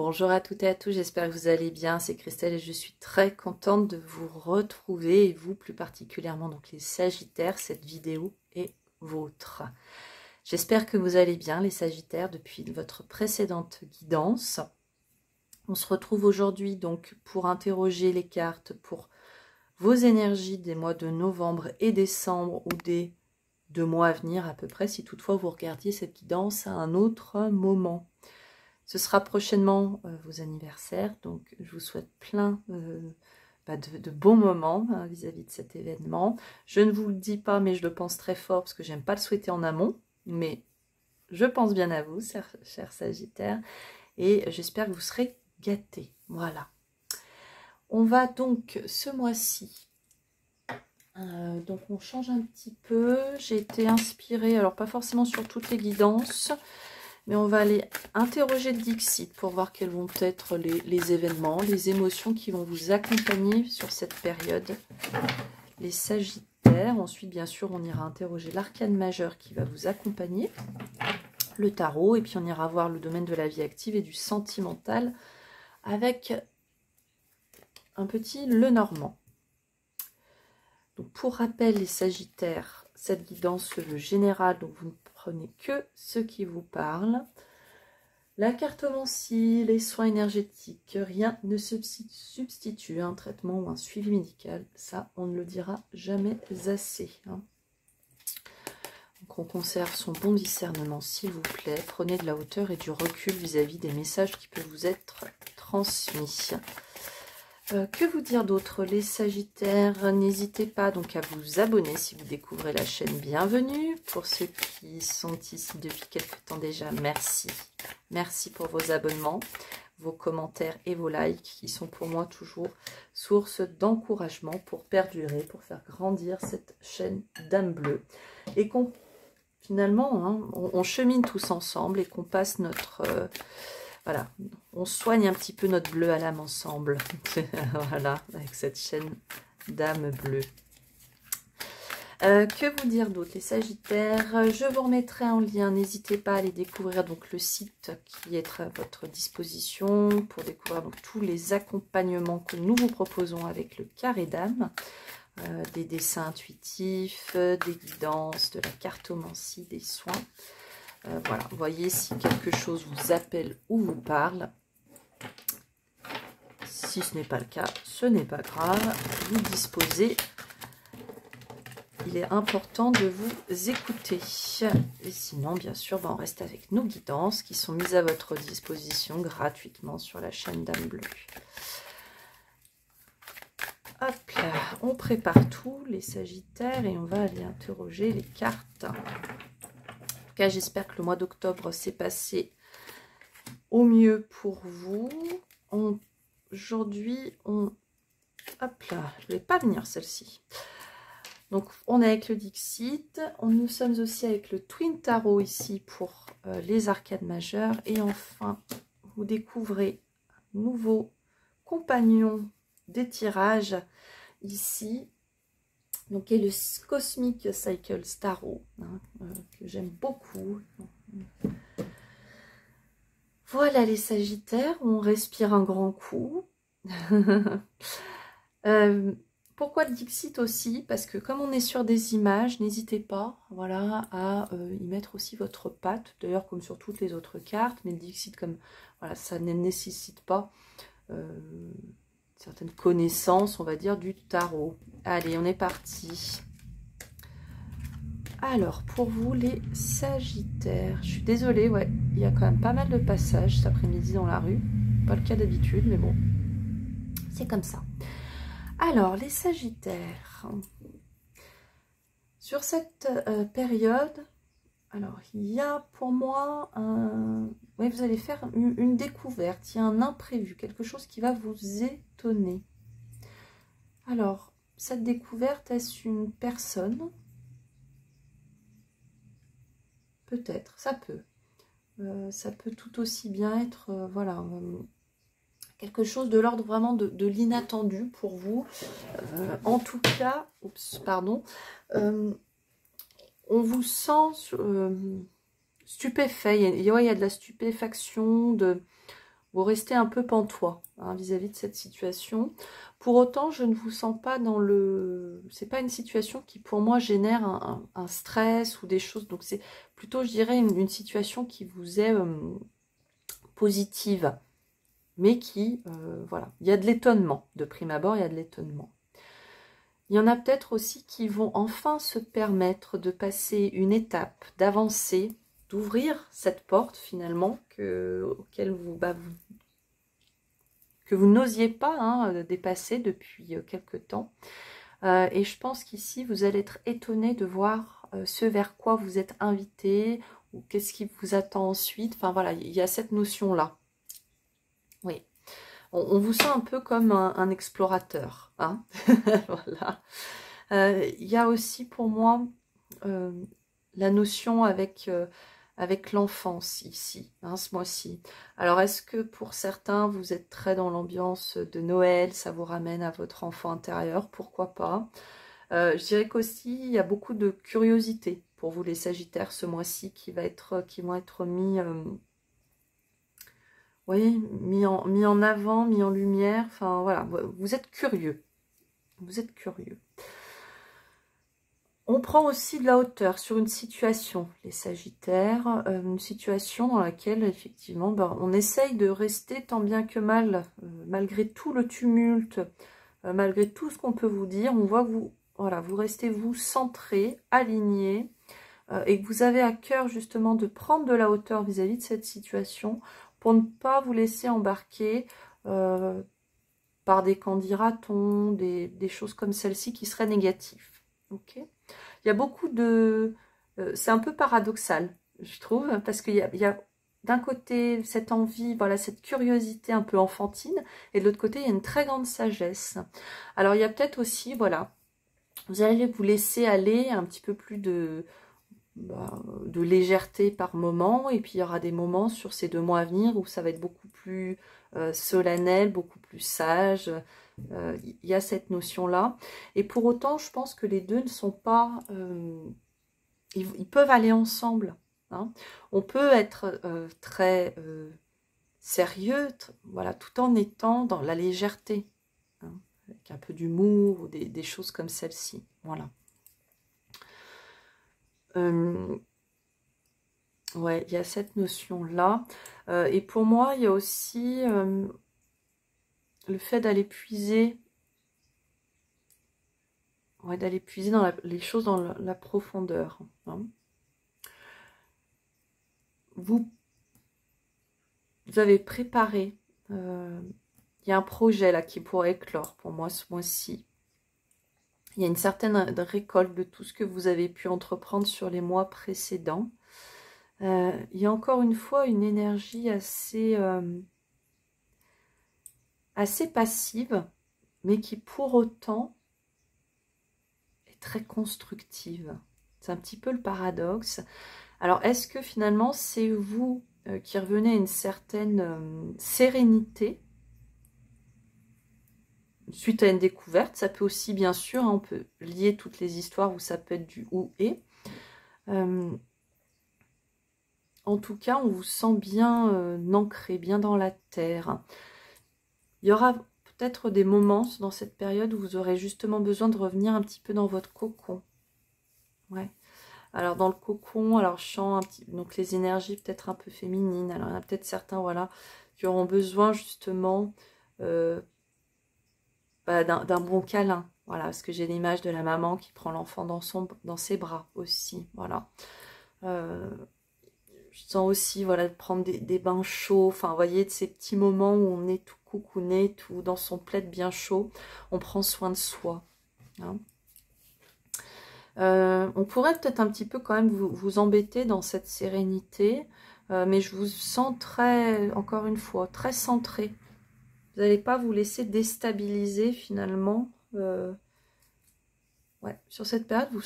Bonjour à toutes et à tous, j'espère que vous allez bien, c'est Christelle et je suis très contente de vous retrouver, et vous plus particulièrement, donc les Sagittaires, cette vidéo est vôtre. J'espère que vous allez bien les Sagittaires depuis votre précédente guidance. On se retrouve aujourd'hui donc pour interroger les cartes pour vos énergies des mois de novembre et décembre ou des 2 mois à venir à peu près, si toutefois vous regardiez cette guidance à un autre moment. Ce sera prochainement vos anniversaires, donc je vous souhaite plein de bons moments vis-à-vis de cet événement. Je ne vous le dis pas, mais je le pense très fort parce que j'aime pas le souhaiter en amont, mais je pense bien à vous, chers Sagittaires, et j'espère que vous serez gâtés. Voilà. On va donc ce mois-ci, donc on change un petit peu. J'ai été inspirée, alors pas forcément sur toutes les guidances, mais on va aller interroger le Dixit pour voir quels vont être les événements, les émotions qui vont vous accompagner sur cette période. Les Sagittaires. Ensuite, bien sûr, on ira interroger l'arcane majeur qui va vous accompagner, le tarot, et puis on ira voir le domaine de la vie active et du sentimental avec un petit Lenormand. Donc, pour rappel, les Sagittaires, cette guidance se veut générale, donc vous ne prenez que ce qui vous parle. La cartomancie, les soins énergétiques, rien ne substitue un traitement ou un suivi médical. Ça, on ne le dira jamais assez. Donc, on conserve son bon discernement, s'il vous plaît. Prenez de la hauteur et du recul vis-à-vis des messages qui peuvent vous être transmis. Que vous dire d'autre, les Sagittaires? N'hésitez pas donc à vous abonner si vous découvrez la chaîne. Bienvenue. Pour ceux qui sont ici depuis quelques temps déjà, merci. Merci pour vos abonnements, vos commentaires et vos likes qui sont pour moi toujours source d'encouragement pour perdurer, pour faire grandir cette chaîne d'âme bleue. Et qu'on finalement, on chemine tous ensemble et qu'on passe notre... voilà, on soigne un petit peu notre bleu à l'âme ensemble. Voilà, avec cette chaîne d'âme bleue. Que vous dire d'autre, les Sagittaires? Je vous remettrai en lien, n'hésitez pas à aller découvrir donc le site qui est à votre disposition pour découvrir donc tous les accompagnements que nous vous proposons avec le carré d'âme, des dessins intuitifs, des guidances, de la cartomancie, des soins. Voilà, voyez si quelque chose vous appelle ou vous parle. Si ce n'est pas le cas, ce n'est pas grave, vous disposez. Il est important de vous écouter. Et sinon, bien sûr, on reste avec nos guidances qui sont mises à votre disposition gratuitement sur la chaîne d'âme bleue. Hop là, on prépare tout, les Sagittaires, et on va aller interroger les cartes. J'espère que le mois d'octobre s'est passé au mieux pour vous. Aujourd'hui, hop là, je ne vais pas venir celle-ci. Donc, on est avec le Dixit. Nous sommes aussi avec le Twin Tarot ici pour les arcades majeures. Et enfin, vous découvrez un nouveau compagnon des tirages ici. Donc, est le Cosmic Cycle Tarot, que j'aime beaucoup. Voilà les Sagittaires, on respire un grand coup. Pourquoi le Dixit aussi? Parce que comme on est sur des images, n'hésitez pas, voilà, à y mettre aussi votre patte, d'ailleurs comme sur toutes les autres cartes, mais le Dixit, comme voilà, ça ne nécessite pas certaines connaissances, on va dire, du tarot. Allez, on est parti. Alors, pour vous, les Sagittaires, je suis désolée, ouais, il y a quand même pas mal de passages cet après-midi dans la rue. Pas le cas d'habitude, mais bon, c'est comme ça. Alors, les Sagittaires, sur cette période, alors, il y a pour moi, oui, vous allez faire une découverte, il y a un imprévu, quelque chose qui va vous étonner. Alors, cette découverte, est-ce une personne? Peut-être, ça peut. Ça peut tout aussi bien être, voilà, quelque chose de l'ordre vraiment de l'inattendu pour vous. En tout cas, oups, pardon, on vous sent stupéfait. Il y a de la stupéfaction, vous restez un peu pantois hein, vis-à-vis de cette situation. Pour autant, je ne vous sens pas dans le... C'est pas une situation qui, pour moi, génère un stress ou des choses. Donc, c'est plutôt, je dirais, une situation qui vous est positive. Mais qui, voilà, il y a de l'étonnement. De prime abord, il y a de l'étonnement. Il y en a peut-être aussi qui vont enfin se permettre de passer une étape, d'avancer, d'ouvrir cette porte, finalement, auquel que vous n'osiez pas hein, dépasser depuis quelque temps. Et je pense qu'ici, vous allez être étonné de voir ce vers quoi vous êtes invité, ou qu'est-ce qui vous attend ensuite. Enfin voilà, il y a cette notion-là. Oui. On vous sent un peu comme un explorateur. Hein. Voilà. Il y a aussi pour moi la notion avec l'enfance ici, hein, ce mois-ci. Alors, est-ce que pour certains, vous êtes très dans l'ambiance de Noël, ça vous ramène à votre enfant intérieur, pourquoi pas. Je dirais qu'aussi, il y a beaucoup de curiosité pour vous les Sagittaires ce mois-ci qui vont être mis en avant, mis en lumière. Enfin, voilà, vous êtes curieux. Vous êtes curieux. On prend aussi de la hauteur sur une situation, les Sagittaires, une situation dans laquelle, effectivement, on essaye de rester tant bien que mal, malgré tout le tumulte, malgré tout ce qu'on peut vous dire. On voit que vous restez, vous, centré, aligné, et que vous avez à cœur, justement, de prendre de la hauteur vis-à-vis de cette situation pour ne pas vous laisser embarquer par des candidatons, des choses comme celle-ci qui seraient négatives. Ok ? Il y a beaucoup de... c'est un peu paradoxal, je trouve, parce qu'il y a d'un côté cette envie, voilà, cette curiosité un peu enfantine, et de l'autre côté, il y a une très grande sagesse. Alors, il y a peut-être aussi, voilà, vous allez vous laisser aller un petit peu plus de légèreté par moment, et puis il y aura des moments sur ces 2 mois à venir où ça va être beaucoup plus solennel, beaucoup plus sage. Il y a cette notion-là. Et pour autant, je pense que les deux ne sont pas... ils peuvent aller ensemble. Hein. On peut être très sérieux, voilà, tout en étant dans la légèreté. Hein, avec un peu d'humour ou des choses comme celle-ci. Voilà. Ouais, il y a cette notion-là. Et pour moi, il y a aussi le fait d'aller puiser... Ouais, d'aller puiser dans les choses dans la profondeur. Hein. Vous avez préparé, il y a un projet là qui pourrait éclore pour moi ce mois-ci. Il y a une certaine récolte de tout ce que vous avez pu entreprendre sur les mois précédents. Il y a encore une fois une énergie assez passive, mais qui pour autant est très constructive. C'est un petit peu le paradoxe. Alors, est-ce que finalement, c'est vous qui revenez à une certaine sérénité suite à une découverte? Ça peut aussi, bien sûr, hein, on peut lier toutes les histoires où ça peut être du ou et. En tout cas, on vous sent bien ancré, bien dans la terre. Il y aura peut-être des moments dans cette période où vous aurez justement besoin de revenir un petit peu dans votre cocon. Ouais. Alors dans le cocon, alors je sens donc les énergies peut-être un peu féminines. Alors il y en a peut-être certains, voilà, qui auront besoin justement d'un bon câlin. Voilà, parce que j'ai l'image de la maman qui prend l'enfant dans ses bras aussi. Voilà. Je sens aussi, voilà, de prendre des bains chauds. Enfin, vous voyez, de ces petits moments où on est tout coucouné, tout dans son plaid bien chaud. On prend soin de soi. Hein. On pourrait peut-être un petit peu quand même vous embêter dans cette sérénité, mais je vous sens très, encore une fois, très centré. Vous n'allez pas vous laisser déstabiliser finalement. Ouais, sur cette période, vous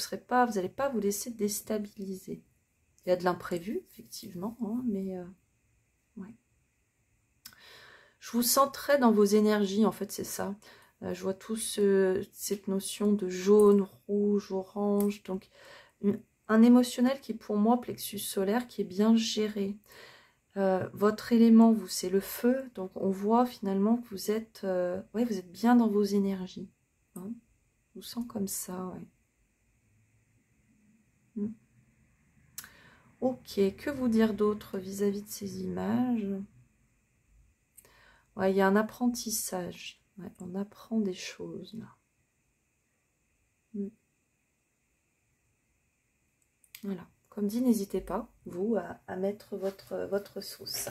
n'allez pas vous laisser déstabiliser. Il y a de l'imprévu, effectivement, hein, mais ouais. Je vous sens très dans vos énergies, en fait, c'est ça. Je vois cette notion de jaune, rouge, orange. Donc, un émotionnel qui est pour moi, plexus solaire, qui est bien géré. Votre élément, vous, c'est le feu. Donc, on voit finalement que vous êtes, ouais, vous êtes bien dans vos énergies. Hein. Je vous sens comme ça, ouais. Ok, que vous dire d'autre vis-à-vis de ces images? Ouais, il y a un apprentissage. Ouais, on apprend des choses, là. Voilà. Comme dit, n'hésitez pas, vous, à mettre votre sauce.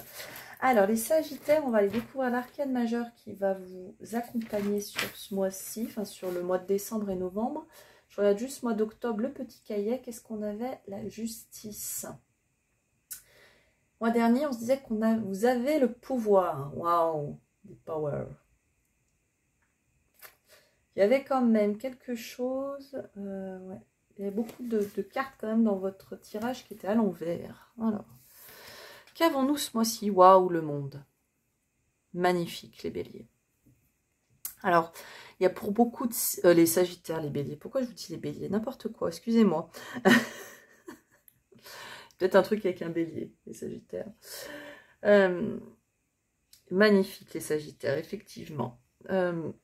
Alors, les Sagittaires, on va aller découvrir l'arcane majeur qui va vous accompagner sur ce mois-ci, enfin sur le mois de décembre et novembre. Je regarde juste mois d'octobre, le petit cahier. Qu'est-ce qu'on avait? La justice. Mois dernier, on se disait vous avez le pouvoir. Waouh, the power. Il y avait quand même quelque chose. Ouais. Il y avait beaucoup de cartes quand même dans votre tirage qui étaient à l'envers. Alors, qu'avons-nous ce mois-ci? Waouh, le monde. Magnifique, les béliers. Alors, il y a pour beaucoup de... les sagittaires, les béliers. Pourquoi je vous dis les béliers? N'importe quoi, excusez-moi. Peut-être un truc avec un bélier, les sagittaires. Magnifique, les sagittaires, effectivement.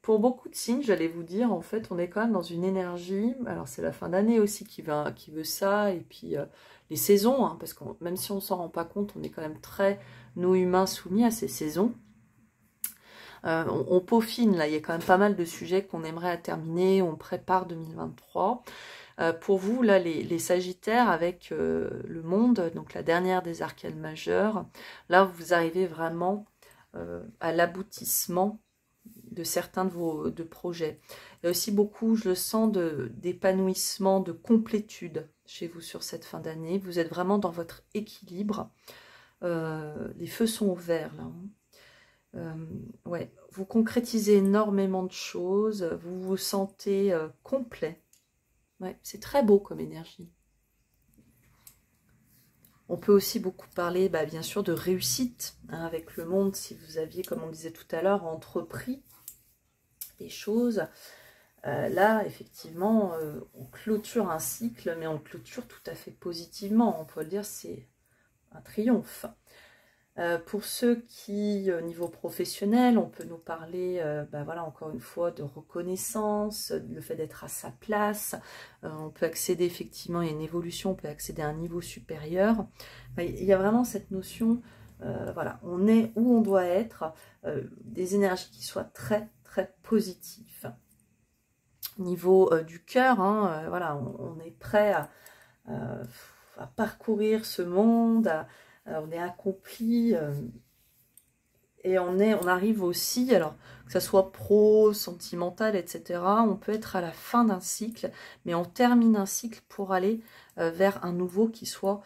Pour beaucoup de signes, j'allais vous dire, en fait, on est quand même dans une énergie. Alors, c'est la fin d'année aussi qui veut ça. Et puis, les saisons, hein, parce que même si on ne s'en rend pas compte, on est quand même très, nous humains, soumis à ces saisons. On peaufine, là, il y a quand même pas mal de sujets qu'on aimerait terminer, on prépare 2023. Pour vous, là, les Sagittaires, avec le monde, donc la dernière des arcanes majeures, là, vous arrivez vraiment à l'aboutissement de certains de vos projets. Il y a aussi beaucoup, je le sens, d'épanouissement, de complétude chez vous sur cette fin d'année. Vous êtes vraiment dans votre équilibre. Les feux sont ouverts, là. Ouais, vous concrétisez énormément de choses, vous vous sentez complet. Ouais, c'est très beau comme énergie. On peut aussi beaucoup parler, bien sûr, de réussite hein, avec le monde, si vous aviez, comme on disait tout à l'heure, entrepris des choses. Là, effectivement, on clôture un cycle, mais on le clôture tout à fait positivement. On peut le dire, c'est un triomphe. Pour ceux qui, au niveau professionnel, on peut nous parler, voilà, encore une fois, de reconnaissance, le fait d'être à sa place. On peut accéder, effectivement, il y a une évolution, on peut accéder à un niveau supérieur. Il y a vraiment cette notion, voilà, on est où on doit être, des énergies qui soient très, très positives. Niveau du cœur, hein, voilà, on est prêt à parcourir ce monde, on est accompli et on arrive aussi, alors que ça soit pro, sentimental, etc. On peut être à la fin d'un cycle, mais on termine un cycle pour aller vers un nouveau qui soit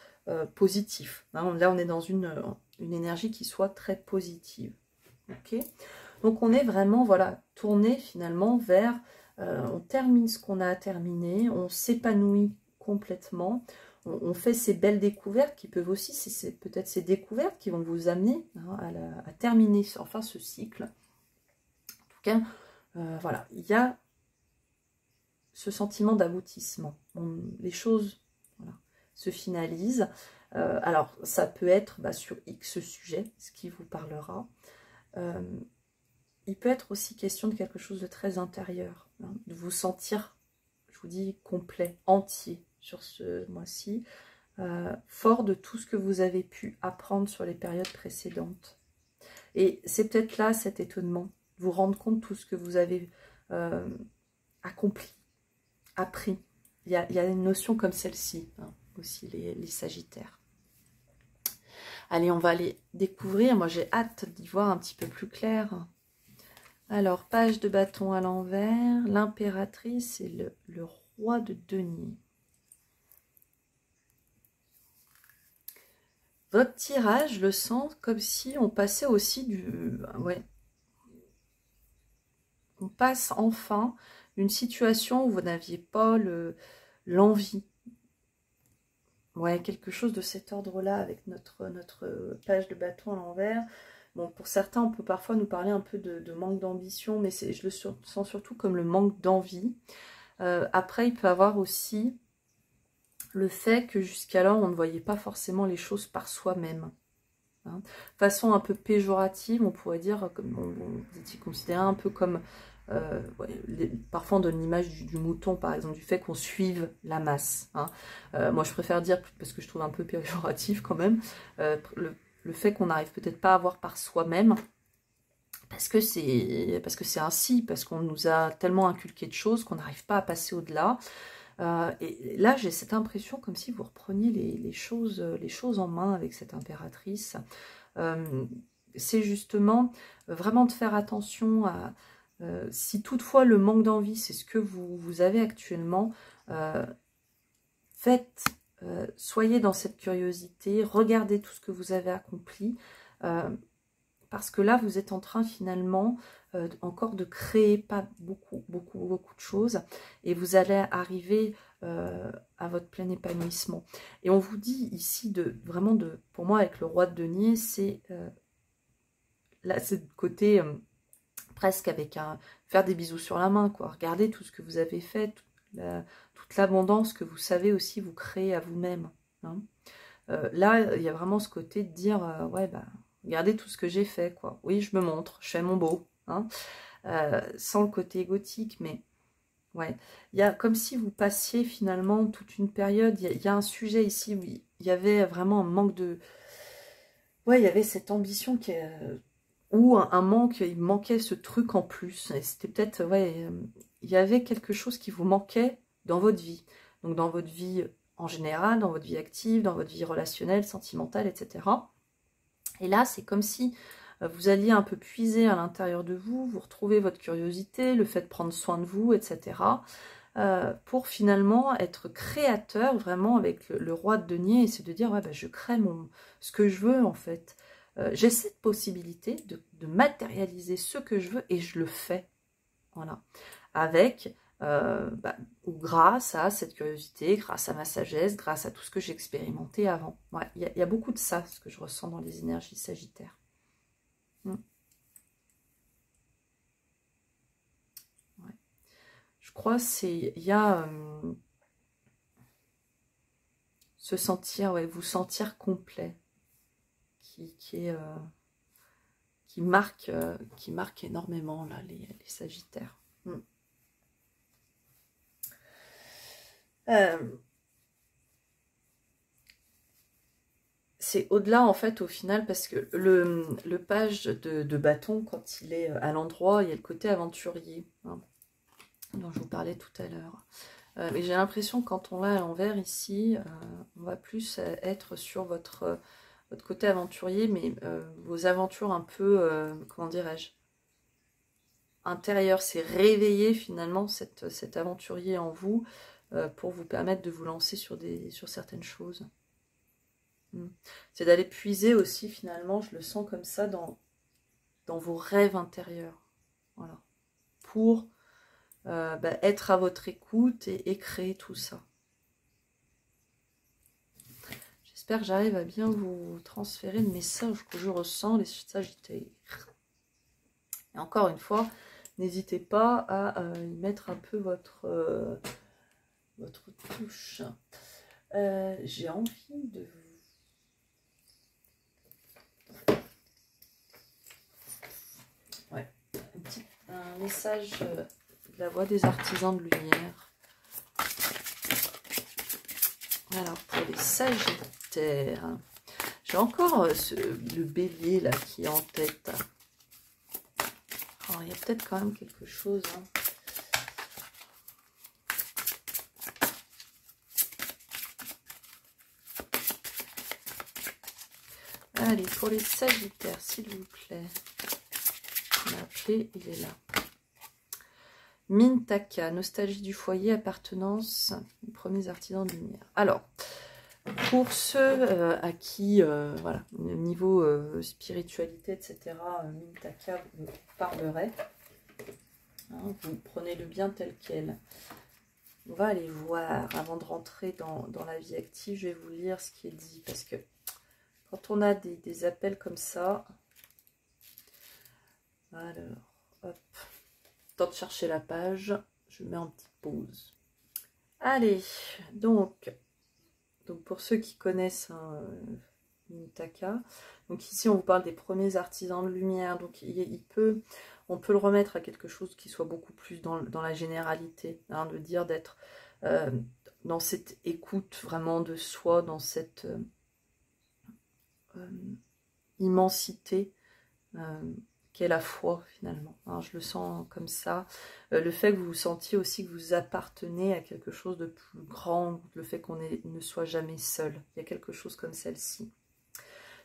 positif. Hein, là, on est dans une énergie qui soit très positive. Ok, donc on est vraiment voilà tourné finalement vers, on termine ce qu'on a à terminer, on s'épanouit complètement. On fait ces belles découvertes qui peuvent aussi, c'est peut-être ces découvertes qui vont vous amener hein, à terminer enfin ce cycle. En tout cas, voilà, il y a ce sentiment d'aboutissement. Les choses voilà, se finalisent. Alors, ça peut être sur X sujet, ce qui vous parlera. Il peut être aussi question de quelque chose de très intérieur, hein, de vous sentir, je vous dis, complet, entier sur ce mois-ci. Fort de tout ce que vous avez pu apprendre sur les périodes précédentes. Et c'est peut-être là cet étonnement, vous rendre compte de tout ce que vous avez accompli, appris. Il y a une notion comme celle-ci, hein, aussi les Sagittaires. Allez, on va aller découvrir. Moi, j'ai hâte d'y voir un petit peu plus clair. Alors, page de bâton à l'envers, l'impératrice et le roi de denier. Votre tirage, je le sens comme si on passait aussi du... Ouais. On passe enfin d'une situation où vous n'aviez pas l'envie. Ouais, quelque chose de cet ordre-là avec notre page de bâton à l'envers. Bon, pour certains, on peut parfois nous parler un peu de manque d'ambition, mais je le sens surtout comme le manque d'envie. Après, il peut y avoir aussi le fait que jusqu'alors, on ne voyait pas forcément les choses par soi-même. Hein. Façon un peu péjorative, on pourrait dire, comme vous étiez considéré un peu comme, ouais, parfois on donne l'image du mouton, par exemple, du fait qu'on suive la masse. Hein. Moi, je préfère dire, parce que je trouve un peu péjoratif quand même, le fait qu'on n'arrive peut-être pas à voir par soi-même, parce que c'est ainsi, parce qu'on nous a tellement inculqué de choses qu'on n'arrive pas à passer au-delà. Et là, j'ai cette impression comme si vous repreniez les choses en main avec cette impératrice. C'est justement vraiment de faire attention à... si toutefois le manque d'envie, c'est ce que vous avez actuellement, faites, soyez dans cette curiosité, regardez tout ce que vous avez accompli, parce que là, vous êtes en train finalement encore de créer pas beaucoup de choses, et vous allez arriver à votre plein épanouissement. Et on vous dit ici, vraiment, pour moi, avec le roi de denier, c'est là, c'est de côté presque avec faire des bisous sur la main, quoi. Regardez tout ce que vous avez fait, toute l'abondance que vous savez aussi vous créer à vous-même. Hein. Là, il y a vraiment ce côté de dire, ouais, bah, regardez tout ce que j'ai fait, quoi. Oui, je me montre, je fais mon beau, hein. Sans le côté égotique, mais ouais. Il y a comme si vous passiez finalement toute une période, il y a un sujet ici où il y avait vraiment un manque de... Ouais, il y avait cette ambition qui est... ou un manque, il manquait ce truc en plus. Et c'était peut-être, ouais, il y avait quelque chose qui vous manquait dans votre vie. Donc dans votre vie en général, dans votre vie active, dans votre vie relationnelle, sentimentale, etc. Et là, c'est comme si vous alliez un peu puiser à l'intérieur de vous, vous retrouvez votre curiosité, le fait de prendre soin de vous, etc. Pour finalement être créateur vraiment avec le roi de denier, et c'est de dire, ouais, bah, je crée ce que je veux en fait. J'ai cette possibilité de matérialiser ce que je veux et je le fais. Voilà. Avec, ou grâce à cette curiosité, grâce à ma sagesse, grâce à tout ce que j'ai expérimenté avant. Ouais, il y a beaucoup de ça, ce que je ressens dans les énergies sagittaires. Ouais. Je crois il y a se sentir, ouais, vous sentir complet, qui marque énormément là les sagittaires. C'est au-delà en fait au final, parce que le page de bâton, quand il est à l'endroit, il y a le côté aventurier, hein, dont je vous parlais tout à l'heure. Mais j'ai l'impression que quand on l'a à l'envers ici, on va plus être sur votre côté aventurier, mais vos aventures un peu, comment dirais-je, intérieures. C'est réveiller finalement cet aventurier en vous pour vous permettre de vous lancer sur certaines choses. C'est d'aller puiser aussi finalement, je le sens comme ça, dans vos rêves intérieurs. Voilà. Pour être à votre écoute et créer tout ça. J'espère que j'arrive à bien vous transférer le message que je ressens, les sagittaires. Et encore une fois, n'hésitez pas à y mettre un peu votre touche. J'ai envie de vous... Ouais, un message de la voix des artisans de lumière. Alors, pour les sagittaires, j'ai encore le bélier là qui est en tête. Alors, il y a peut-être quand même quelque chose. Hein. Allez, pour les sagittaires, s'il vous plaît. La clé, il est là. Mintaka, nostalgie du foyer, appartenance, les premiers artisans de lumière. Alors, pour ceux à qui, voilà, niveau spiritualité, etc., Mintaka vous parlerait, hein, vous prenez-le bien tel quel. On va aller voir, avant de rentrer dans la vie active, je vais vous lire ce qui est dit, parce que quand on a des appels comme ça, alors, hop, temps de chercher la page, je mets en petite pause. Allez, donc pour ceux qui connaissent Mintaka. Donc ici, on vous parle des premiers artisans de lumière. Donc on peut le remettre à quelque chose qui soit beaucoup plus dans la généralité, hein, de dire d'être dans cette écoute vraiment de soi, dans cette immensité qu'est la foi finalement, hein, je le sens comme ça. Le fait que vous vous sentiez aussi que vous appartenez à quelque chose de plus grand, le fait qu'on ne soit jamais seul, il y a quelque chose comme celle-ci.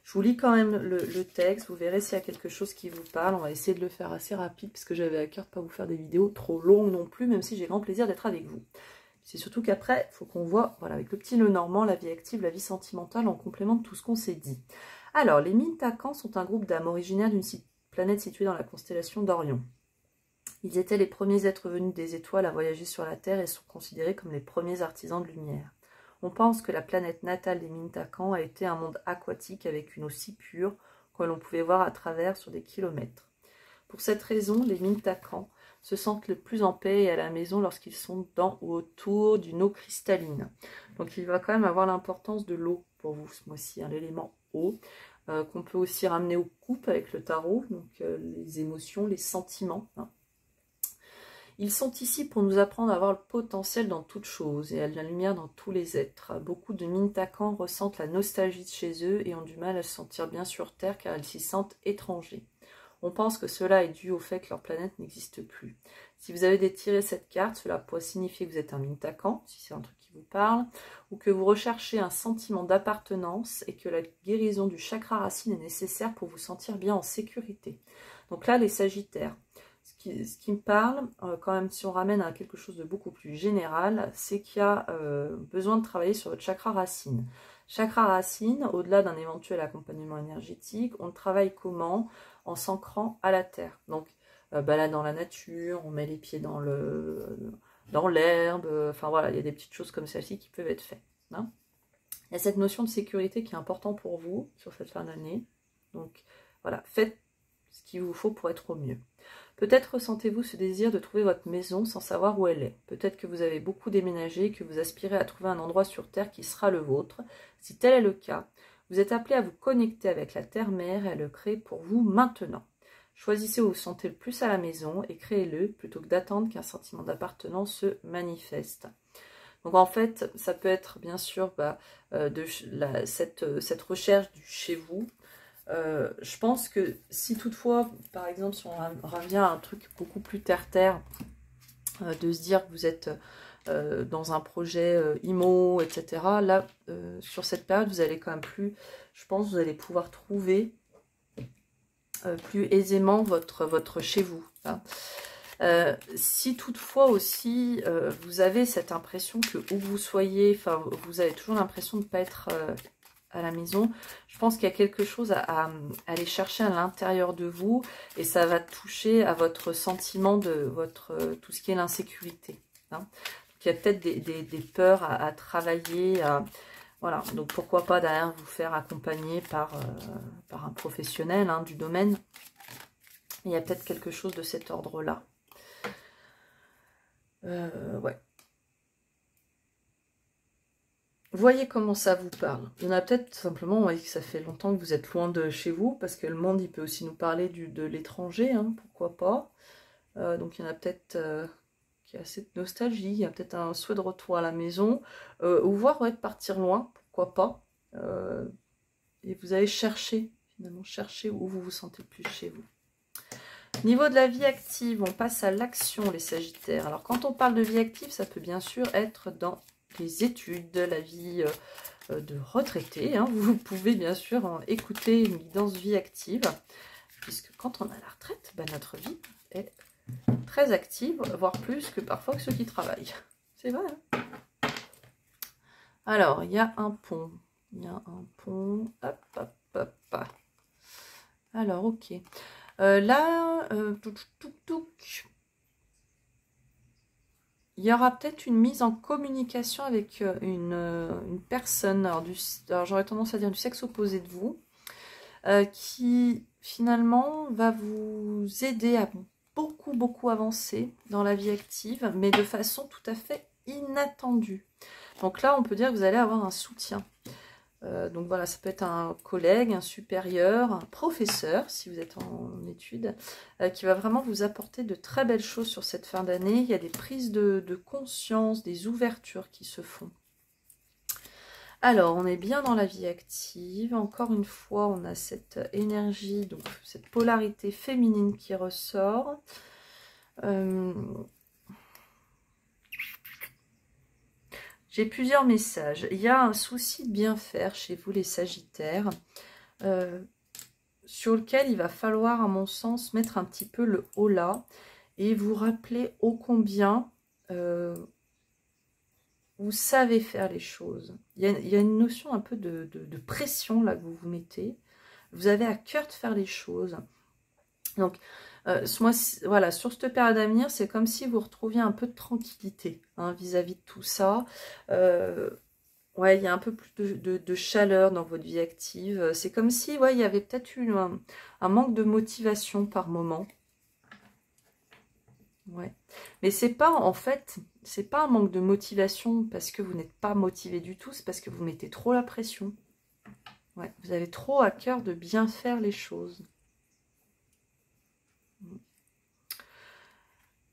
Je vous lis quand même le texte, vous verrez s'il y a quelque chose qui vous parle. On va essayer de le faire assez rapide parce que j'avais à cœur de ne pas vous faire des vidéos trop longues non plus, même si j'ai grand plaisir d'être avec vous. C'est surtout qu'après, il faut qu'on voit, voilà, avec le petit nœud normand, la vie active, la vie sentimentale, en complément de tout ce qu'on s'est dit. Alors, les Mintakans sont un groupe d'âmes originaires d'une planète située dans la constellation d'Orion. Ils étaient les premiers êtres venus des étoiles à voyager sur la Terre et sont considérés comme les premiers artisans de lumière. On pense que la planète natale des Mintakans a été un monde aquatique avec une eau si pure que l'on pouvait voir à travers sur des kilomètres. Pour cette raison, les Mintakans se sentent le plus en paix et à la maison lorsqu'ils sont dans ou autour d'une eau cristalline. Donc il va quand même avoir l'importance de l'eau pour vous ce mois-ci, hein, l'élément eau, qu'on peut aussi ramener aux coupes avec le tarot, donc les émotions, les sentiments. Hein. Ils sont ici pour nous apprendre à avoir le potentiel dans toute chose et à la lumière dans tous les êtres. Beaucoup de Mintakans ressentent la nostalgie de chez eux et ont du mal à se sentir bien sur Terre car ils s'y sentent étrangers. On pense que cela est dû au fait que leur planète n'existe plus. Si vous avez détiré cette carte, cela pourrait signifier que vous êtes un Mintakan, si c'est un truc qui vous parle, ou que vous recherchez un sentiment d'appartenance et que la guérison du chakra racine est nécessaire pour vous sentir bien en sécurité. Donc là, les Sagittaires, ce qui me parle, quand même, si on ramène à quelque chose de beaucoup plus général, c'est qu'il y a besoin de travailler sur votre chakra racine. Chakra racine, au-delà d'un éventuel accompagnement énergétique, on travaille comment? En s'ancrant à la terre. Donc, balade dans la nature, on met les pieds dans l'herbe, enfin voilà, il y a des petites choses comme celle-ci qui peuvent être faites. Hein. Il y a cette notion de sécurité qui est importante pour vous sur cette fin d'année. Donc, voilà, faites ce qu'il vous faut pour être au mieux. Peut-être ressentez-vous ce désir de trouver votre maison sans savoir où elle est. Peut-être que vous avez beaucoup déménagé et que vous aspirez à trouver un endroit sur Terre qui sera le vôtre. Si tel est le cas, vous êtes appelé à vous connecter avec la Terre-Mère et à le créer pour vous maintenant. Choisissez où vous vous sentez le plus à la maison et créez-le plutôt que d'attendre qu'un sentiment d'appartenance se manifeste. Donc en fait, ça peut être bien sûr cette recherche du chez vous. Je pense que si toutefois, par exemple, si on revient à un truc beaucoup plus terre-terre, de se dire que vous êtes dans un projet IMO, etc. Là, sur cette période, vous allez quand même plus, je pense, vous allez pouvoir trouver plus aisément votre chez vous. Hein. Si toutefois aussi, vous avez cette impression que où vous soyez, enfin, vous avez toujours l'impression de ne pas être à la maison, je pense qu'il y a quelque chose à aller chercher à l'intérieur de vous et ça va toucher à votre sentiment de tout ce qui est l'insécurité. Hein. Il y a peut-être des peurs à travailler, voilà, donc pourquoi pas derrière vous faire accompagner par un professionnel du domaine. Il y a peut-être quelque chose de cet ordre-là. Ouais. Voyez comment ça vous parle. Il y en a peut-être simplement, voyez que ça fait longtemps que vous êtes loin de chez vous, parce que le monde, il peut aussi nous parler de l'étranger, hein, pourquoi pas. Donc il y en a peut-être qui a cette nostalgie, il y a peut-être un souhait de retour à la maison, ou voire de partir loin, pourquoi pas. Et vous allez chercher, finalement, chercher où vous vous sentez le plus chez vous. Niveau de la vie active, on passe à l'action, les Sagittaires. Alors quand on parle de vie active, ça peut bien sûr être dans les études, la vie de retraité. Hein. Vous pouvez bien sûr écouter une guidance vie active, puisque quand on a la retraite, notre vie est très active, voire plus que parfois que ceux qui travaillent. C'est vrai. Hein. Alors, il y a un pont. Il y a un pont. Hop, hop, hop, hop. Alors, ok. Là, il y aura peut-être une mise en communication avec une personne, alors j'aurais tendance à dire du sexe opposé de vous, qui finalement va vous aider à beaucoup avancer dans la vie active, mais de façon tout à fait inattendue. Donc là, on peut dire que vous allez avoir un soutien. Donc voilà, ça peut être un collègue, un supérieur, un professeur, si vous êtes en études, qui va vraiment vous apporter de très belles choses sur cette fin d'année. Il y a des prises de conscience, des ouvertures qui se font. Alors, on est bien dans la vie active. Encore une fois, on a cette énergie, donc cette polarité féminine qui ressort. J'ai plusieurs messages. Il y a un souci de bien faire chez vous, les Sagittaires, sur lequel il va falloir, à mon sens, mettre un petit peu le haut là et vous rappeler ô combien vous savez faire les choses. Il y a une notion un peu de pression là que vous vous mettez. Vous avez à cœur de faire les choses. Donc, voilà, sur cette période à venir, c'est comme si vous retrouviez un peu de tranquillité vis-à-vis de tout ça. Ouais, il y a un peu plus de chaleur dans votre vie active. C'est comme si, ouais, il y avait peut-être eu un manque de motivation par moment. Ouais. Mais c'est pas, en fait, c'est pas un manque de motivation parce que vous n'êtes pas motivé du tout, c'est parce que vous mettez trop la pression. Ouais, vous avez trop à cœur de bien faire les choses.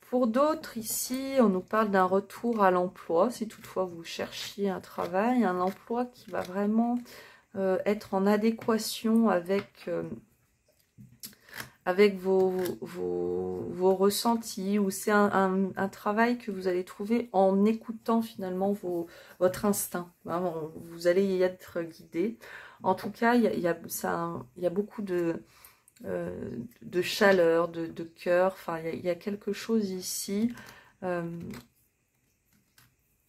Pour d'autres, ici, on nous parle d'un retour à l'emploi, si toutefois vous cherchiez un travail, un emploi qui va vraiment être en adéquation avec vos ressentis, ou c'est un travail que vous allez trouver en écoutant finalement votre instinct. Vraiment, vous allez y être guidé. En tout cas, il y a beaucoup de chaleur, de cœur. Enfin, il y a quelque chose ici.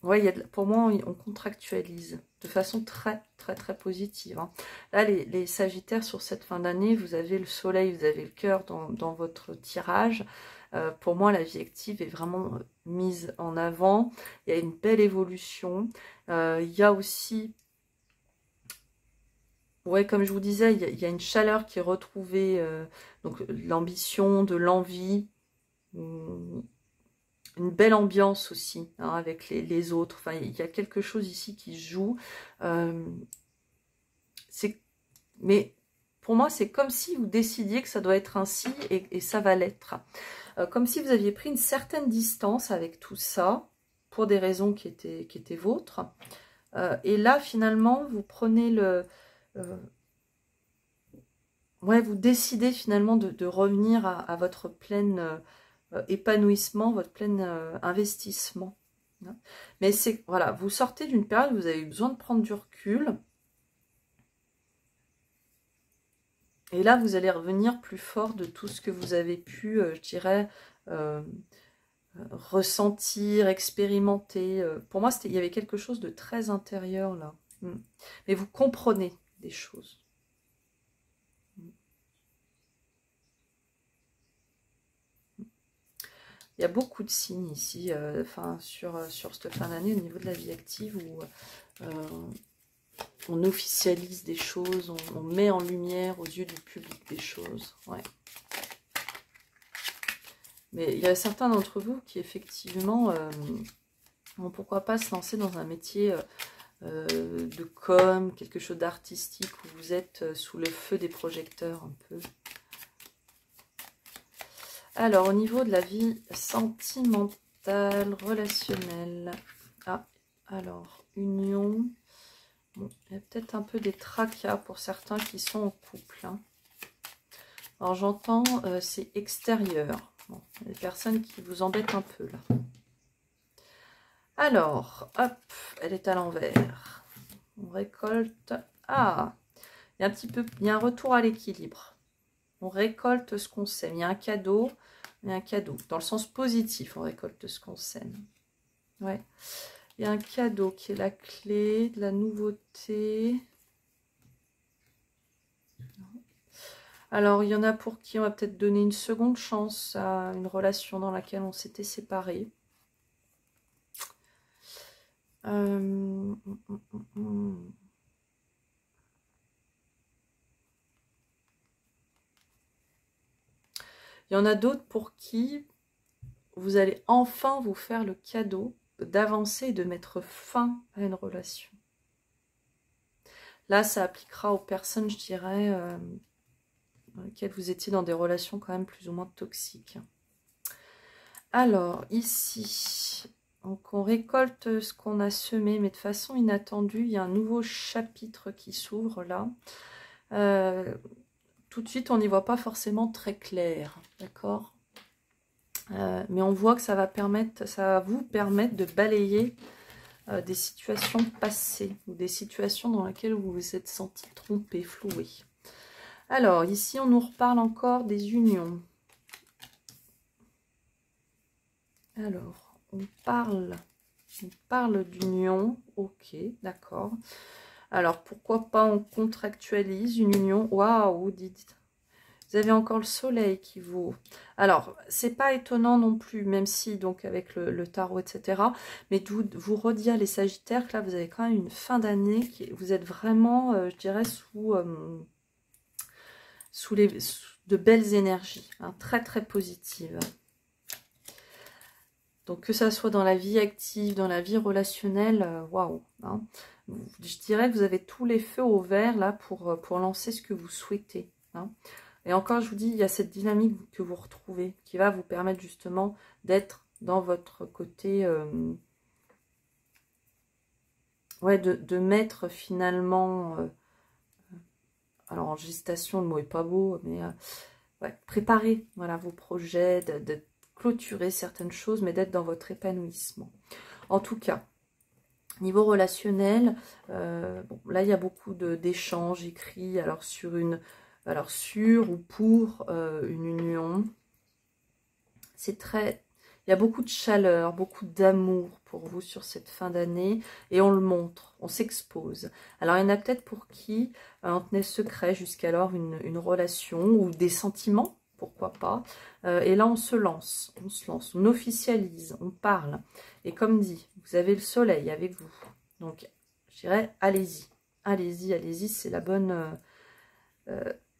Ouais, pour moi, on contractualise de façon très, très, très positive. Là, les Sagittaires, sur cette fin d'année, vous avez le soleil, vous avez le cœur dans votre tirage. Pour moi, la vie active est vraiment mise en avant. Il y a une belle évolution. Il y a aussi, ouais, comme je vous disais, il y a une chaleur qui est retrouvée, donc l'ambition, de l'envie, une belle ambiance aussi avec les autres. Enfin, il y a quelque chose ici qui se joue. Mais pour moi, c'est comme si vous décidiez que ça doit être ainsi et ça va l'être. Comme si vous aviez pris une certaine distance avec tout ça pour des raisons qui étaient vôtres. Et là, finalement, vous prenez ouais, vous décidez finalement de revenir à votre pleine épanouissement, votre plein investissement. Mais c'est, voilà, vous sortez d'une période où vous avez eu besoin de prendre du recul. Et là, vous allez revenir plus fort de tout ce que vous avez pu, je dirais, ressentir, expérimenter. Pour moi, il y avait quelque chose de très intérieur là. Mais vous comprenez des choses. Il y a beaucoup de signes ici, sur cette fin d'année au niveau de la vie active où on officialise des choses, on met en lumière aux yeux du public des choses. Ouais. Mais il y a certains d'entre vous qui effectivement vont pourquoi pas se lancer dans un métier de com, quelque chose d'artistique où vous êtes sous le feu des projecteurs un peu. Alors, au niveau de la vie sentimentale, relationnelle. Ah, alors, union. Bon, il y a peut-être un peu des tracas pour certains qui sont en couple. Alors, j'entends, c'est extérieur. Bon, il y a des personnes qui vous embêtent un peu, là. Alors, hop, elle est à l'envers. On récolte. Ah, il y a un petit peu, il y a un retour à l'équilibre. On récolte ce qu'on sème. Il y a un cadeau. Il y a un cadeau. Dans le sens positif, on récolte ce qu'on sème. Ouais. Il y a un cadeau qui est la clé de la nouveauté. Alors, il y en a pour qui on va peut-être donner une seconde chance à une relation dans laquelle on s'était séparés. Il y en a d'autres pour qui vous allez enfin vous faire le cadeau d'avancer et de mettre fin à une relation. Là, ça appliquera aux personnes, je dirais, dans lesquelles vous étiez dans des relations quand même plus ou moins toxiques. Alors, ici, donc on récolte ce qu'on a semé, mais de façon inattendue. Il y a un nouveau chapitre qui s'ouvre là. Tout de suite, on n'y voit pas forcément très clair, d'accord, mais on voit que ça va vous permettre de balayer des situations passées ou des situations dans lesquelles vous vous êtes senti trompé, floué. Alors, ici, on nous reparle encore des unions. Alors, on parle d'union, ok, d'accord. Alors, pourquoi pas on contractualise une union? Waouh, dites. Vous avez encore le soleil qui vous... Alors, c'est pas étonnant non plus, même si, donc, avec le tarot, etc. Mais vous redire les Sagittaires, que là, vous avez quand même une fin d'année, vous êtes vraiment, je dirais, sous de belles énergies, hein, très, très positives. Donc, que ça soit dans la vie active, dans la vie relationnelle, waouh, hein. Je dirais que vous avez tous les feux au vert, là, pour lancer ce que vous souhaitez, hein. Et encore, je vous dis, il y a cette dynamique que vous retrouvez, qui va vous permettre justement d'être dans votre côté, ouais, de mettre finalement, alors en gestation, le mot est pas beau, mais ouais, préparer, voilà, vos projets, de clôturer certaines choses, mais d'être dans votre épanouissement. En tout cas, niveau relationnel, bon, là, il y a beaucoup d'échanges écrits, alors sur ou pour une union. C'est très... Il y a beaucoup de chaleur, beaucoup d'amour pour vous sur cette fin d'année. Et on le montre, on s'expose. Alors, il y en a peut-être pour qui on tenait secret jusqu'alors une relation ou des sentiments, pourquoi pas. Et là, on se lance, on officialise, on parle. Et comme dit, vous avez le soleil avec vous. Donc, je dirais, allez-y. Allez-y, allez-y, c'est la bonne...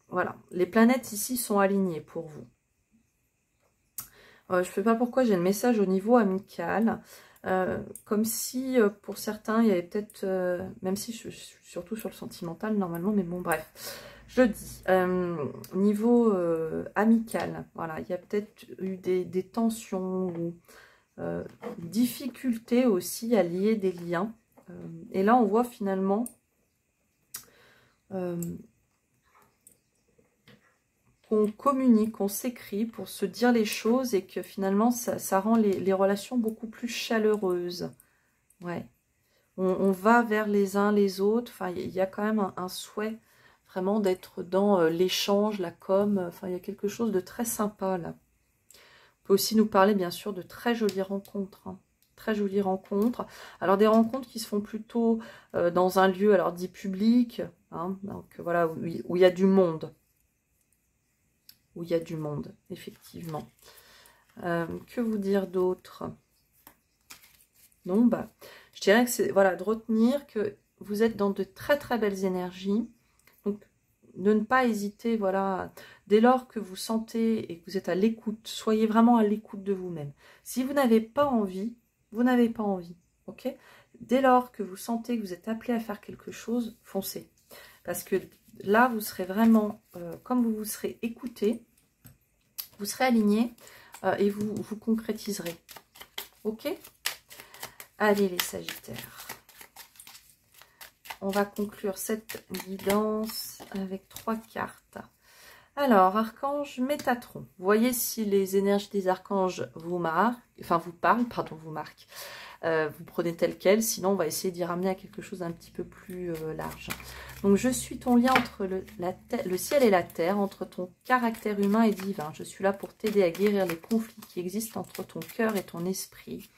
voilà, les planètes ici sont alignées pour vous. Je ne sais pas pourquoi j'ai le message au niveau amical. Comme si, pour certains, il y avait peut-être... même si je suis surtout sur le sentimental, normalement, mais bon, bref. Je dis, niveau amical, voilà, il y a peut-être eu des tensions ou difficultés aussi à lier des liens. Et là, on voit finalement... qu'on communique, qu'on s'écrit pour se dire les choses et que finalement ça rend les relations beaucoup plus chaleureuses. Ouais. On va vers les uns les autres. Enfin, il y a quand même un souhait vraiment d'être dans l'échange, la com. Enfin, il y a quelque chose de très sympa là. On peut aussi nous parler bien sûr de très jolies rencontres. Hein. Très jolies rencontres. Alors des rencontres qui se font plutôt dans un lieu alors dit public. Hein, donc voilà, où il y a du monde. Où il y a du monde, effectivement. Que vous dire d'autre? Non, bah, je dirais que c'est, voilà, de retenir que vous êtes dans de très très belles énergies. Donc, de ne pas hésiter, voilà, dès lors que vous sentez et que vous êtes à l'écoute, soyez vraiment à l'écoute de vous-même. Si vous n'avez pas envie, vous n'avez pas envie, ok? Dès lors que vous sentez que vous êtes appelé à faire quelque chose, foncez. Parce que là, vous serez vraiment, comme vous vous serez écouté, vous serez aligné et vous concrétiserez. Ok? Allez les Sagittaires. On va conclure cette guidance avec 3 cartes. Alors, Archange Métatron. Vous voyez si les énergies des archanges vous marquent, enfin vous parlent, pardon, vous marquent. Vous prenez tel quel, sinon on va essayer d'y ramener à quelque chose d'un petit peu plus large. Donc je suis ton lien entre le ciel et la terre, entre ton caractère humain et divin. Je suis là pour t'aider à guérir les conflits qui existent entre ton cœur et ton esprit.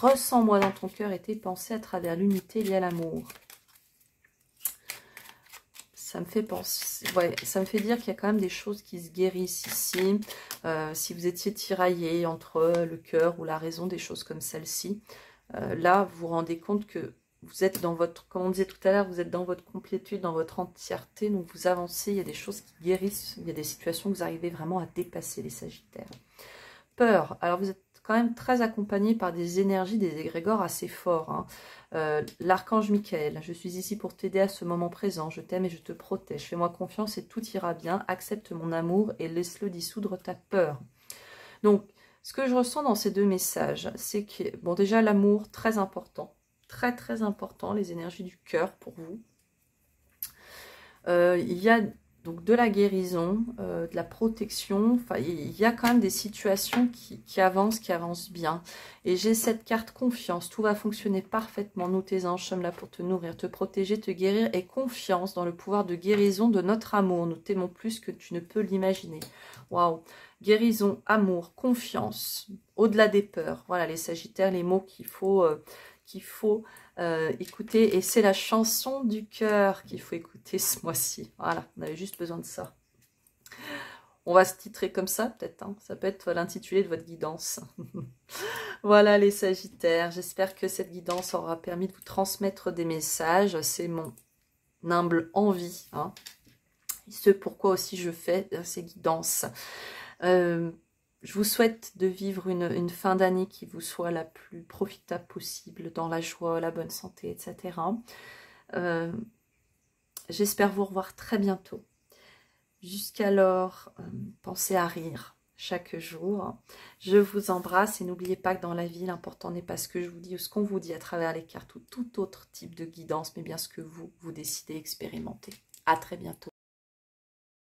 Ressens-moi dans ton cœur et tes pensées à travers l'unité liée à l'amour. Ça me fait penser, ouais, ça me fait dire qu'il y a quand même des choses qui se guérissent ici. Si vous étiez tiraillé entre le cœur ou la raison, des choses comme celle-ci, là, vous vous rendez compte que vous êtes dans votre, comme on disait tout à l'heure, vous êtes dans votre complétude, dans votre entièreté, donc vous avancez, il y a des choses qui guérissent, il y a des situations que vous arrivez vraiment à dépasser, les Sagittaires. Peur, alors vous êtes quand même très accompagné par des énergies, des égrégores assez forts. Hein. L'archange Michael, je suis ici pour t'aider à ce moment présent, je t'aime et je te protège, fais-moi confiance et tout ira bien, accepte mon amour et laisse-le dissoudre ta peur. Donc, ce que je ressens dans ces deux messages, c'est que, bon, déjà l'amour, très important, très très important, les énergies du cœur pour vous. Il y a donc de la guérison, de la protection, enfin, il y a quand même des situations qui avancent bien. Et j'ai cette carte confiance, tout va fonctionner parfaitement, nous tes anges sommes là pour te nourrir, te protéger, te guérir, et confiance dans le pouvoir de guérison de notre amour, nous t'aimons plus que tu ne peux l'imaginer. Waouh! Guérison, amour, confiance, au-delà des peurs, voilà les Sagittaires, les mots qu'il faut écouter, et c'est la chanson du cœur qu'il faut écouter ce mois-ci. Voilà, on avait juste besoin de ça. On va se titrer comme ça peut-être, hein. Ça peut être l'intitulé de votre guidance. Voilà les Sagittaires, j'espère que cette guidance aura permis de vous transmettre des messages. C'est mon humble envie, hein. Et ce pourquoi aussi je fais ces guidances. Je vous souhaite de vivre une fin d'année qui vous soit la plus profitable possible, dans la joie, la bonne santé, etc. J'espère vous revoir très bientôt. Jusqu'alors, pensez à rire chaque jour. Je vous embrasse et n'oubliez pas que dans la vie, l'important n'est pas ce que je vous dis ou ce qu'on vous dit à travers les cartes ou tout autre type de guidance, mais bien ce que vous décidez d'expérimenter. À très bientôt.